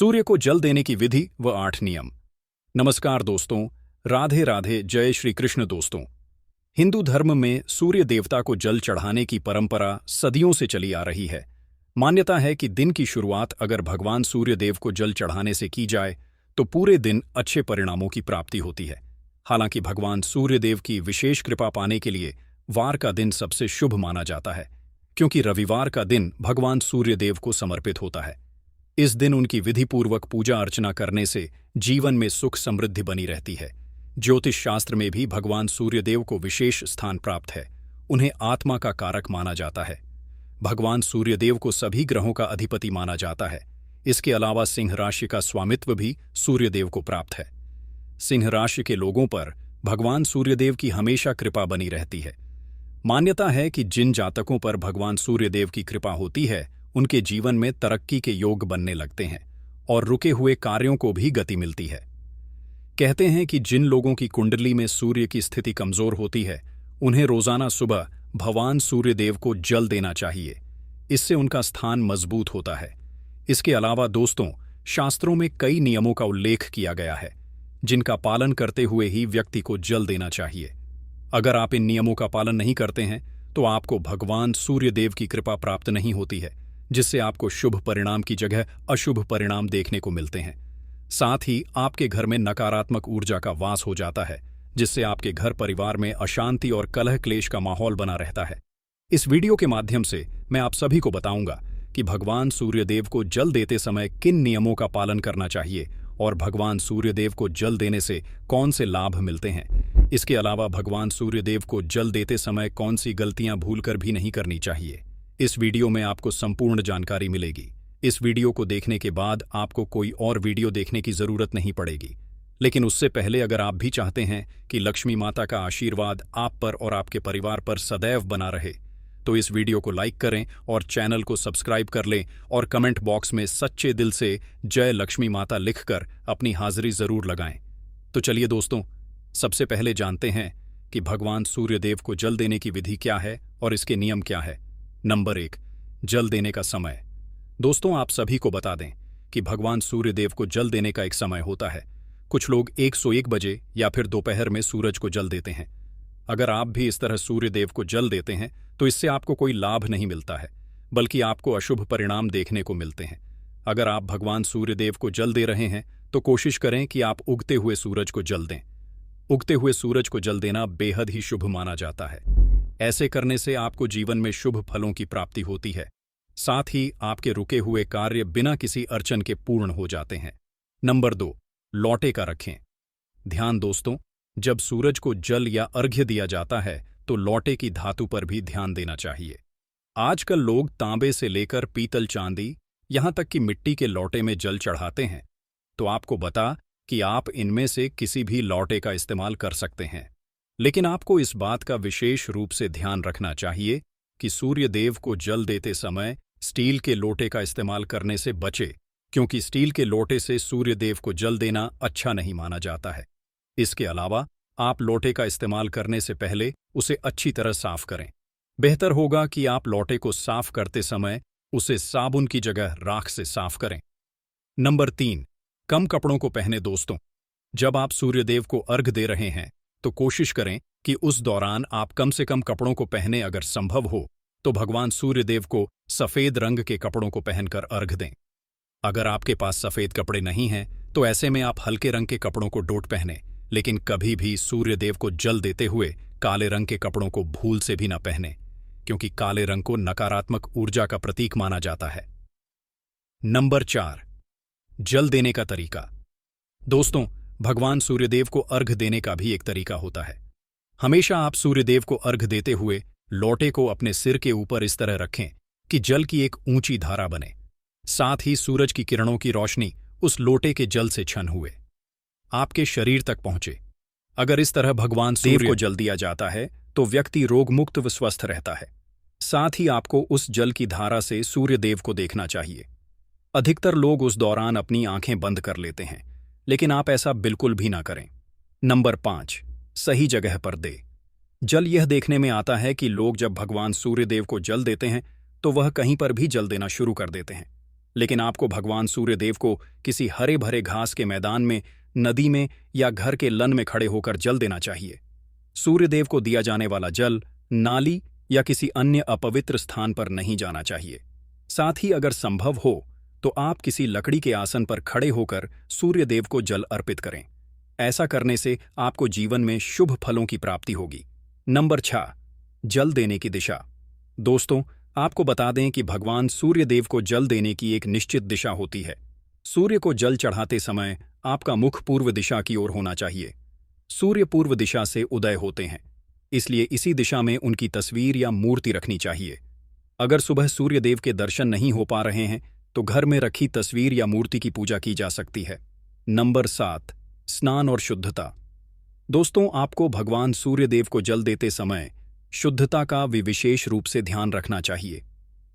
सूर्य को जल देने की विधि व 8 नियम। नमस्कार दोस्तों, राधे राधे, जय श्री कृष्ण। दोस्तों, हिंदू धर्म में सूर्य देवता को जल चढ़ाने की परंपरा सदियों से चली आ रही है। मान्यता है कि दिन की शुरुआत अगर भगवान सूर्य देव को जल चढ़ाने से की जाए तो पूरे दिन अच्छे परिणामों की प्राप्ति होती है। हालांकि भगवान सूर्य देव की विशेष कृपा पाने के लिए वार का दिन सबसे शुभ माना जाता है, क्योंकि रविवार का दिन भगवान सूर्य देव को समर्पित होता है। इस दिन उनकी विधिपूर्वक पूजा अर्चना करने से जीवन में सुख समृद्धि बनी रहती है। ज्योतिष शास्त्र में भी भगवान सूर्यदेव को विशेष स्थान प्राप्त है। उन्हें आत्मा का कारक माना जाता है। भगवान सूर्यदेव को सभी ग्रहों का अधिपति माना जाता है। इसके अलावा सिंह राशि का स्वामित्व भी सूर्यदेव को प्राप्त है। सिंह राशि के लोगों पर भगवान सूर्यदेव की हमेशा कृपा बनी रहती है। मान्यता है कि जिन जातकों पर भगवान सूर्यदेव की कृपा होती है उनके जीवन में तरक्की के योग बनने लगते हैं और रुके हुए कार्यों को भी गति मिलती है। कहते हैं कि जिन लोगों की कुंडली में सूर्य की स्थिति कमजोर होती है उन्हें रोजाना सुबह भगवान सूर्यदेव को जल देना चाहिए। इससे उनका स्थान मजबूत होता है। इसके अलावा दोस्तों, शास्त्रों में कई नियमों का उल्लेख किया गया है जिनका पालन करते हुए ही व्यक्ति को जल देना चाहिए। अगर आप इन नियमों का पालन नहीं करते हैं तो आपको भगवान सूर्यदेव की कृपा प्राप्त नहीं होती है, जिससे आपको शुभ परिणाम की जगह अशुभ परिणाम देखने को मिलते हैं। साथ ही आपके घर में नकारात्मक ऊर्जा का वास हो जाता है, जिससे आपके घर परिवार में अशांति और कलह क्लेश का माहौल बना रहता है। इस वीडियो के माध्यम से मैं आप सभी को बताऊंगा कि भगवान सूर्यदेव को जल देते समय किन नियमों का पालन करना चाहिए और भगवान सूर्यदेव को जल देने से कौन से लाभ मिलते हैं। इसके अलावा भगवान सूर्यदेव को जल देते समय कौन सी गलतियां भूलकर भी नहीं करनी चाहिए। इस वीडियो में आपको संपूर्ण जानकारी मिलेगी। इस वीडियो को देखने के बाद आपको कोई और वीडियो देखने की जरूरत नहीं पड़ेगी। लेकिन उससे पहले अगर आप भी चाहते हैं कि लक्ष्मी माता का आशीर्वाद आप पर और आपके परिवार पर सदैव बना रहे, तो इस वीडियो को लाइक करें और चैनल को सब्सक्राइब कर लें और कमेंट बॉक्स में सच्चे दिल से जय लक्ष्मी माता लिखकर अपनी हाजिरी जरूर लगाएं। तो चलिए दोस्तों, सबसे पहले जानते हैं कि भगवान सूर्यदेव को जल देने की विधि क्या है और इसके नियम क्या है। नंबर 1, जल देने का समय। दोस्तों, आप सभी को बता दें कि भगवान सूर्यदेव को जल देने का एक समय होता है। कुछ लोग 101 बजे या फिर दोपहर में सूरज को जल देते हैं। अगर आप भी इस तरह सूर्यदेव को जल देते हैं तो इससे आपको कोई लाभ नहीं मिलता है, बल्कि आपको अशुभ परिणाम देखने को मिलते हैं। अगर आप भगवान सूर्यदेव को जल दे रहे हैं तो कोशिश करें कि आप उगते हुए सूरज को जल दें। उगते हुए सूरज को जल देना बेहद ही शुभ माना जाता है। ऐसे करने से आपको जीवन में शुभ फलों की प्राप्ति होती है। साथ ही आपके रुके हुए कार्य बिना किसी अड़चन के पूर्ण हो जाते हैं। नंबर 2, लौटे का रखें। ध्यान दोस्तों, जब सूरज को जल या अर्घ्य दिया जाता है तो लौटे की धातु पर भी ध्यान देना चाहिए। आजकल लोग तांबे से लेकर पीतल, चांदी, यहां तक कि मिट्टी के लौटे में जल चढ़ाते हैं। तो आपको बता कि आप इनमें से किसी भी लौटे का इस्तेमाल कर सकते हैं। लेकिन आपको इस बात का विशेष रूप से ध्यान रखना चाहिए कि सूर्यदेव को जल देते समय स्टील के लोटे का इस्तेमाल करने से बचे, क्योंकि स्टील के लोटे से सूर्यदेव को जल देना अच्छा नहीं माना जाता है। इसके अलावा आप लोटे का इस्तेमाल करने से पहले उसे अच्छी तरह साफ करें। बेहतर होगा कि आप लोटे को साफ करते समय उसे साबुन की जगह राख से साफ करें। नंबर 3, कम कपड़ों को पहने। दोस्तों, जब आप सूर्यदेव को अर्घ दे रहे हैं तो कोशिश करें कि उस दौरान आप कम से कम कपड़ों को पहने। अगर संभव हो तो भगवान सूर्यदेव को सफेद रंग के कपड़ों को पहनकर अर्घ दें। अगर आपके पास सफेद कपड़े नहीं हैं तो ऐसे में आप हल्के रंग के कपड़ों को डोट पहने, लेकिन कभी भी सूर्यदेव को जल देते हुए काले रंग के कपड़ों को भूल से भी न पहने, क्योंकि काले रंग को नकारात्मक ऊर्जा का प्रतीक माना जाता है। नंबर 4, जल देने का तरीका। दोस्तों, भगवान सूर्यदेव को अर्घ देने का भी एक तरीका होता है। हमेशा आप सूर्यदेव को अर्घ देते हुए लोटे को अपने सिर के ऊपर इस तरह रखें कि जल की एक ऊंची धारा बने। साथ ही सूरज की किरणों की रोशनी उस लोटे के जल से छन हुए आपके शरीर तक पहुंचे। अगर इस तरह भगवान सूर्य को जल दिया जाता है तो व्यक्ति रोगमुक्त व स्वस्थ रहता है। साथ ही आपको उस जल की धारा से सूर्यदेव को देखना चाहिए। अधिकतर लोग उस दौरान अपनी आंखें बंद कर लेते हैं, लेकिन आप ऐसा बिल्कुल भी ना करें। नंबर 5, सही जगह पर दे। जल यह देखने में आता है कि लोग जब भगवान सूर्यदेव को जल देते हैं तो वह कहीं पर भी जल देना शुरू कर देते हैं। लेकिन आपको भगवान सूर्यदेव को किसी हरे भरे घास के मैदान में, नदी में या घर के लन में खड़े होकर जल देना चाहिए। सूर्यदेव को दिया जाने वाला जल नाली या किसी अन्य अपवित्र स्थान पर नहीं जाना चाहिए। साथ ही अगर संभव हो तो आप किसी लकड़ी के आसन पर खड़े होकर सूर्यदेव को जल अर्पित करें। ऐसा करने से आपको जीवन में शुभ फलों की प्राप्ति होगी। नंबर 6, जल देने की दिशा। दोस्तों, आपको बता दें कि भगवान सूर्यदेव को जल देने की एक निश्चित दिशा होती है। सूर्य को जल चढ़ाते समय आपका मुख पूर्व दिशा की ओर होना चाहिए। सूर्य पूर्व दिशा से उदय होते हैं, इसलिए इसी दिशा में उनकी तस्वीर या मूर्ति रखनी चाहिए। अगर सुबह सूर्यदेव के दर्शन नहीं हो पा रहे हैं तो घर में रखी तस्वीर या मूर्ति की पूजा की जा सकती है। नंबर 7, स्नान और शुद्धता। दोस्तों, आपको भगवान सूर्यदेव को जल देते समय शुद्धता का भी विशेष रूप से ध्यान रखना चाहिए।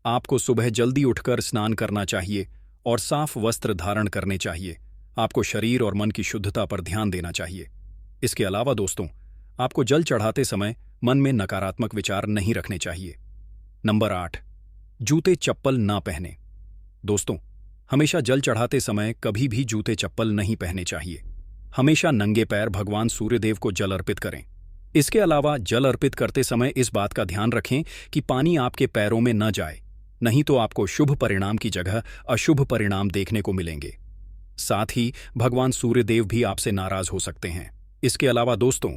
आपको सुबह जल्दी उठकर स्नान करना चाहिए और साफ वस्त्र धारण करने चाहिए। आपको शरीर और मन की शुद्धता पर ध्यान देना चाहिए। इसके अलावा दोस्तों, आपको जल चढ़ाते समय मन में नकारात्मक विचार नहीं रखने चाहिए। नंबर 8, जूते चप्पल ना पहने। दोस्तों, हमेशा जल चढ़ाते समय कभी भी जूते चप्पल नहीं पहने चाहिए। हमेशा नंगे पैर भगवान सूर्यदेव को जल अर्पित करें। इसके अलावा जल अर्पित करते समय इस बात का ध्यान रखें कि पानी आपके पैरों में न जाए, नहीं तो आपको शुभ परिणाम की जगह अशुभ परिणाम देखने को मिलेंगे। साथ ही भगवान सूर्यदेव भी आपसे नाराज हो सकते हैं। इसके अलावा दोस्तों,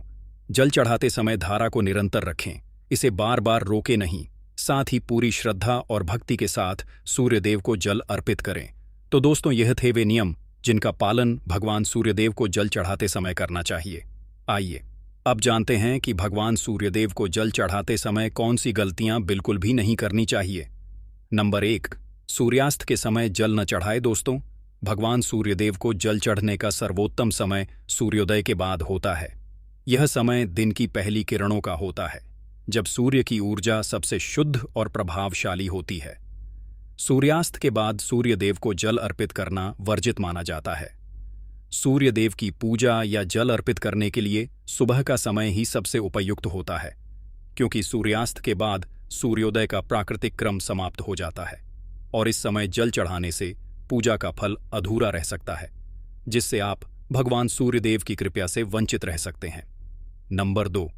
जल चढ़ाते समय धारा को निरंतर रखें, इसे बार बार रोके नहीं। साथ ही पूरी श्रद्धा और भक्ति के साथ सूर्यदेव को जल अर्पित करें। तो दोस्तों, यह थे वे नियम जिनका पालन भगवान सूर्यदेव को जल चढ़ाते समय करना चाहिए। आइए अब जानते हैं कि भगवान सूर्यदेव को जल चढ़ाते समय कौन सी गलतियां बिल्कुल भी नहीं करनी चाहिए। नंबर 1, सूर्यास्त के समय जल न चढ़ाए। दोस्तों, भगवान सूर्यदेव को जल चढ़ने का सर्वोत्तम समय सूर्योदय के बाद होता है। यह समय दिन की पहली किरणों का होता है, जब सूर्य की ऊर्जा सबसे शुद्ध और प्रभावशाली होती है। सूर्यास्त के बाद सूर्यदेव को जल अर्पित करना वर्जित माना जाता है। सूर्यदेव की पूजा या जल अर्पित करने के लिए सुबह का समय ही सबसे उपयुक्त होता है, क्योंकि सूर्यास्त के बाद सूर्योदय का प्राकृतिक क्रम समाप्त हो जाता है और इस समय जल चढ़ाने से पूजा का फल अधूरा रह सकता है, जिससे आप भगवान सूर्यदेव की कृपा से वंचित रह सकते हैं। नंबर 2,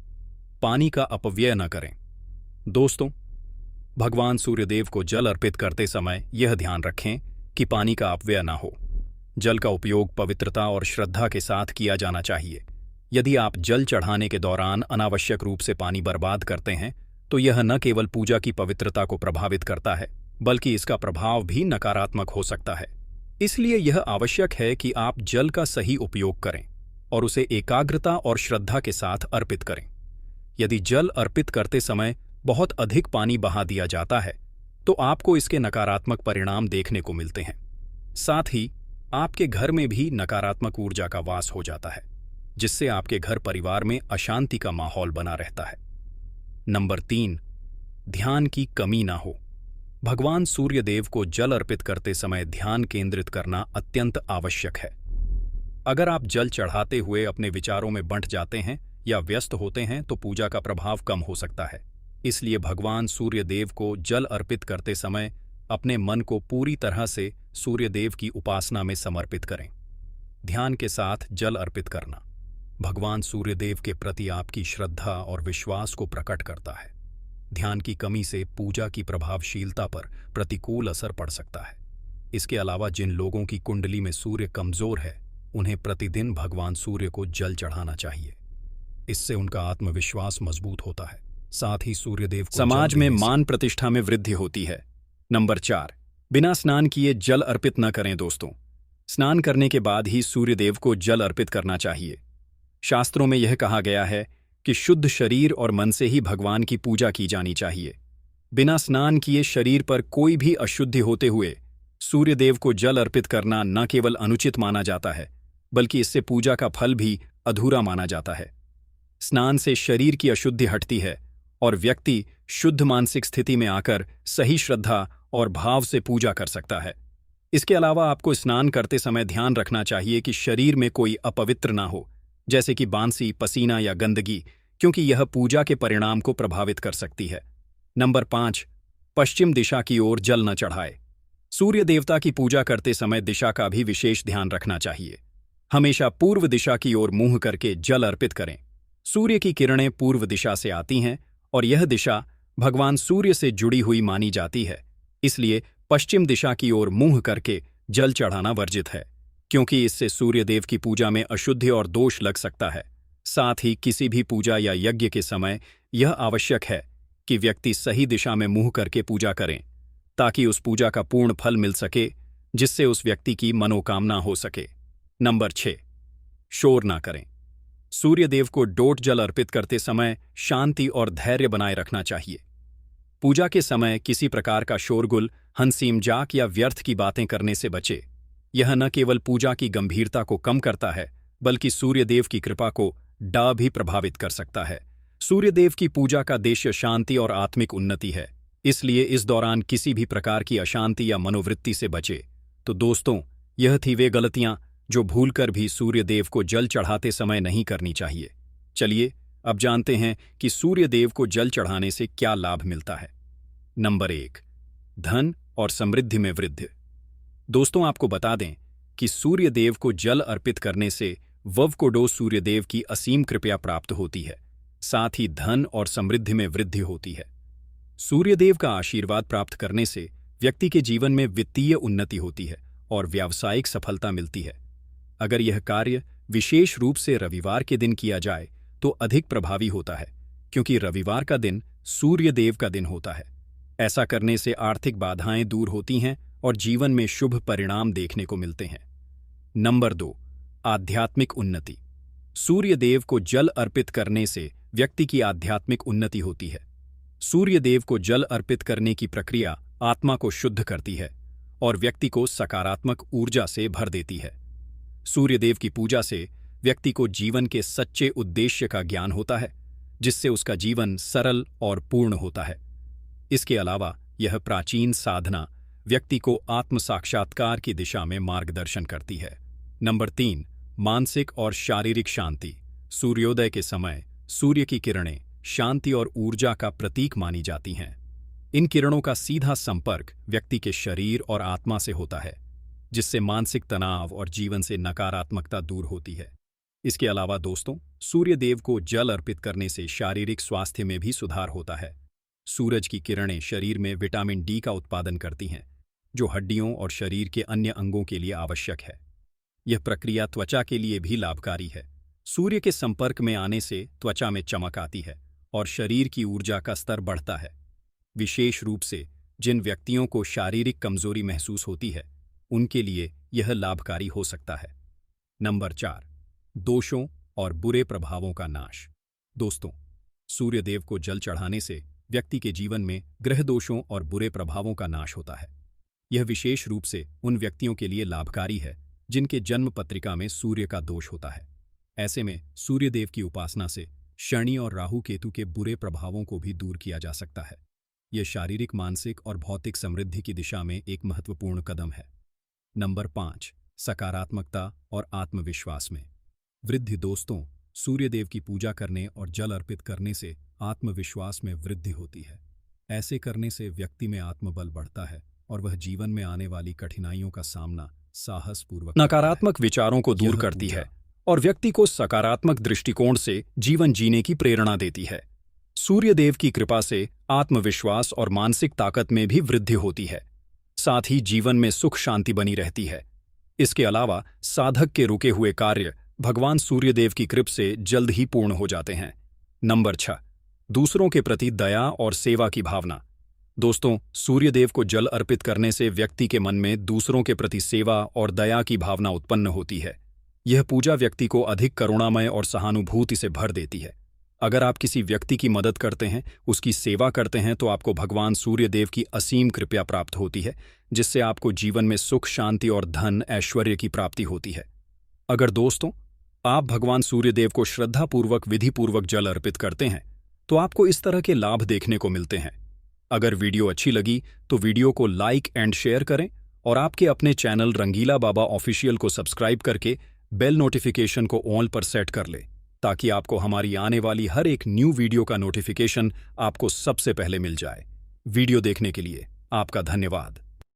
पानी का अपव्यय न करें। दोस्तों, भगवान सूर्यदेव को जल अर्पित करते समय यह ध्यान रखें कि पानी का अपव्यय न हो। जल का उपयोग पवित्रता और श्रद्धा के साथ किया जाना चाहिए। यदि आप जल चढ़ाने के दौरान अनावश्यक रूप से पानी बर्बाद करते हैं तो यह न केवल पूजा की पवित्रता को प्रभावित करता है, बल्कि इसका प्रभाव भी नकारात्मक हो सकता है। इसलिए यह आवश्यक है कि आप जल का सही उपयोग करें और उसे एकाग्रता और श्रद्धा के साथ अर्पित करें। यदि जल अर्पित करते समय बहुत अधिक पानी बहा दिया जाता है तो आपको इसके नकारात्मक परिणाम देखने को मिलते हैं। साथ ही आपके घर में भी नकारात्मक ऊर्जा का वास हो जाता है, जिससे आपके घर परिवार में अशांति का माहौल बना रहता है। नंबर 3, ध्यान की कमी ना हो। भगवान सूर्यदेव को जल अर्पित करते समय ध्यान केंद्रित करना अत्यंत आवश्यक है। अगर आप जल चढ़ाते हुए अपने विचारों में बंट जाते हैं या व्यस्त होते हैं तो पूजा का प्रभाव कम हो सकता है। इसलिए भगवान सूर्यदेव को जल अर्पित करते समय अपने मन को पूरी तरह से सूर्यदेव की उपासना में समर्पित करें। ध्यान के साथ जल अर्पित करना भगवान सूर्यदेव के प्रति आपकी श्रद्धा और विश्वास को प्रकट करता है। ध्यान की कमी से पूजा की प्रभावशीलता पर प्रतिकूल असर पड़ सकता है। इसके अलावा जिन लोगों की कुंडली में सूर्य कमजोर है, उन्हें प्रतिदिन भगवान सूर्य को जल चढ़ाना चाहिए। इससे उनका आत्मविश्वास मजबूत होता है। साथ ही सूर्यदेव को समाज में मान प्रतिष्ठा में वृद्धि होती है। नंबर 4, बिना स्नान किए जल अर्पित न करें। दोस्तों, स्नान करने के बाद ही सूर्यदेव को जल अर्पित करना चाहिए। शास्त्रों में यह कहा गया है कि शुद्ध शरीर और मन से ही भगवान की पूजा की जानी चाहिए। बिना स्नान किए शरीर पर कोई भी अशुद्धि होते हुए सूर्यदेव को जल अर्पित करना न केवल अनुचित माना जाता है, बल्कि इससे पूजा का फल भी अधूरा माना जाता है। स्नान से शरीर की अशुद्धि हटती है और व्यक्ति शुद्ध मानसिक स्थिति में आकर सही श्रद्धा और भाव से पूजा कर सकता है। इसके अलावा आपको स्नान करते समय ध्यान रखना चाहिए कि शरीर में कोई अपवित्र ना हो, जैसे कि बांसी, पसीना या गंदगी, क्योंकि यह पूजा के परिणाम को प्रभावित कर सकती है। नंबर 5, पश्चिम दिशा की ओर जल न चढ़ाए। सूर्य देवता की पूजा करते समय दिशा का भी विशेष ध्यान रखना चाहिए। हमेशा पूर्व दिशा की ओर मुंह करके जल अर्पित करें। सूर्य की किरणें पूर्व दिशा से आती हैं और यह दिशा भगवान सूर्य से जुड़ी हुई मानी जाती है, इसलिए पश्चिम दिशा की ओर मुंह करके जल चढ़ाना वर्जित है, क्योंकि इससे सूर्यदेव की पूजा में अशुद्धि और दोष लग सकता है। साथ ही किसी भी पूजा या यज्ञ के समय यह आवश्यक है कि व्यक्ति सही दिशा में मुंह करके पूजा करें, ताकि उस पूजा का पूर्ण फल मिल सके, जिससे उस व्यक्ति की मनोकामना हो सके। नंबर 6, शोर ना करें। सूर्यदेव को डोट जल अर्पित करते समय शांति और धैर्य बनाए रखना चाहिए। पूजा के समय किसी प्रकार का शोरगुल, हंसी मजाक या व्यर्थ की बातें करने से बचे। यह न केवल पूजा की गंभीरता को कम करता है, बल्कि सूर्यदेव की कृपा को भी प्रभावित कर सकता है। सूर्यदेव की पूजा का उद्देश्य शांति और आत्मिक उन्नति है, इसलिए इस दौरान किसी भी प्रकार की अशांति या मनोवृत्ति से बचे। तो दोस्तों, यह थी वे गलतियां जो भूलकर भी सूर्यदेव को जल चढ़ाते समय नहीं करनी चाहिए। चलिए अब जानते हैं कि सूर्यदेव को जल चढ़ाने से क्या लाभ मिलता है। नंबर 1, धन और समृद्धि में वृद्धि। दोस्तों, आपको बता दें कि सूर्यदेव को जल अर्पित करने से वव सूर्यदेव की असीम कृपा प्राप्त होती है, साथ ही धन और समृद्धि में वृद्धि होती है। सूर्यदेव का आशीर्वाद प्राप्त करने से व्यक्ति के जीवन में वित्तीय उन्नति होती है और व्यावसायिक सफलता मिलती है। अगर यह कार्य विशेष रूप से रविवार के दिन किया जाए तो अधिक प्रभावी होता है, क्योंकि रविवार का दिन सूर्यदेव का दिन होता है। ऐसा करने से आर्थिक बाधाएं दूर होती हैं और जीवन में शुभ परिणाम देखने को मिलते हैं। नंबर 2, आध्यात्मिक उन्नति। सूर्यदेव को जल अर्पित करने से व्यक्ति की आध्यात्मिक उन्नति होती है। सूर्यदेव को जल अर्पित करने की प्रक्रिया आत्मा को शुद्ध करती है और व्यक्ति को सकारात्मक ऊर्जा से भर देती है। सूर्यदेव की पूजा से व्यक्ति को जीवन के सच्चे उद्देश्य का ज्ञान होता है, जिससे उसका जीवन सरल और पूर्ण होता है। इसके अलावा यह प्राचीन साधना व्यक्ति को आत्म साक्षात्कार की दिशा में मार्गदर्शन करती है। नंबर 3, मानसिक और शारीरिक शांति। सूर्योदय के समय सूर्य की किरणें शांति और ऊर्जा का प्रतीक मानी जाती हैं। इन किरणों का सीधा संपर्क व्यक्ति के शरीर और आत्मा से होता है, जिससे मानसिक तनाव और जीवन से नकारात्मकता दूर होती है। इसके अलावा दोस्तों, सूर्यदेव को जल अर्पित करने से शारीरिक स्वास्थ्य में भी सुधार होता है। सूरज की किरणें शरीर में विटामिन डी का उत्पादन करती हैं, जो हड्डियों और शरीर के अन्य अंगों के लिए आवश्यक है। यह प्रक्रिया त्वचा के लिए भी लाभकारी है। सूर्य के संपर्क में आने से त्वचा में चमक आती है और शरीर की ऊर्जा का स्तर बढ़ता है। विशेष रूप से जिन व्यक्तियों को शारीरिक कमजोरी महसूस होती है, उनके लिए यह लाभकारी हो सकता है। नंबर 4, दोषों और बुरे प्रभावों का नाश। दोस्तों, सूर्यदेव को जल चढ़ाने से व्यक्ति के जीवन में ग्रह दोषों और बुरे प्रभावों का नाश होता है। यह विशेष रूप से उन व्यक्तियों के लिए लाभकारी है जिनके जन्म पत्रिका में सूर्य का दोष होता है। ऐसे में सूर्यदेव की उपासना से शनि और राहु केतु के बुरे प्रभावों को भी दूर किया जा सकता है। यह शारीरिक, मानसिक और भौतिक समृद्धि की दिशा में एक महत्वपूर्ण कदम है। नंबर 5, सकारात्मकता और आत्मविश्वास में वृद्धि। दोस्तों, सूर्यदेव की पूजा करने और जल अर्पित करने से आत्मविश्वास में वृद्धि होती है। ऐसे करने से व्यक्ति में आत्मबल बढ़ता है और वह जीवन में आने वाली कठिनाइयों का सामना साहसपूर्वक नकारात्मक विचारों को दूर करती है और व्यक्ति को सकारात्मक दृष्टिकोण से जीवन जीने की प्रेरणा देती है। सूर्यदेव की कृपा से आत्मविश्वास और मानसिक ताकत में भी वृद्धि होती है। साथ ही जीवन में सुख शांति बनी रहती है। इसके अलावा साधक के रुके हुए कार्य भगवान सूर्यदेव की कृपा से जल्द ही पूर्ण हो जाते हैं। नंबर 6, दूसरों के प्रति दया और सेवा की भावना। दोस्तों, सूर्यदेव को जल अर्पित करने से व्यक्ति के मन में दूसरों के प्रति सेवा और दया की भावना उत्पन्न होती है। यह पूजा व्यक्ति को अधिक करुणामय और सहानुभूति से भर देती है। अगर आप किसी व्यक्ति की मदद करते हैं, उसकी सेवा करते हैं, तो आपको भगवान सूर्यदेव की असीम कृपा प्राप्त होती है, जिससे आपको जीवन में सुख, शांति और धन ऐश्वर्य की प्राप्ति होती है। अगर दोस्तों आप भगवान सूर्यदेव को श्रद्धापूर्वक, विधिपूर्वक जल अर्पित करते हैं, तो आपको इस तरह के लाभ देखने को मिलते हैं। अगर वीडियो अच्छी लगी तो वीडियो को लाइक एंड शेयर करें और आपके अपने चैनल रंगीला बाबा ऑफिशियल को सब्सक्राइब करके बेल नोटिफिकेशन को ऑल पर सेट कर ले, ताकि आपको हमारी आने वाली हर एक न्यू वीडियो का नोटिफिकेशन आपको सबसे पहले मिल जाए। वीडियो देखने के लिए आपका धन्यवाद।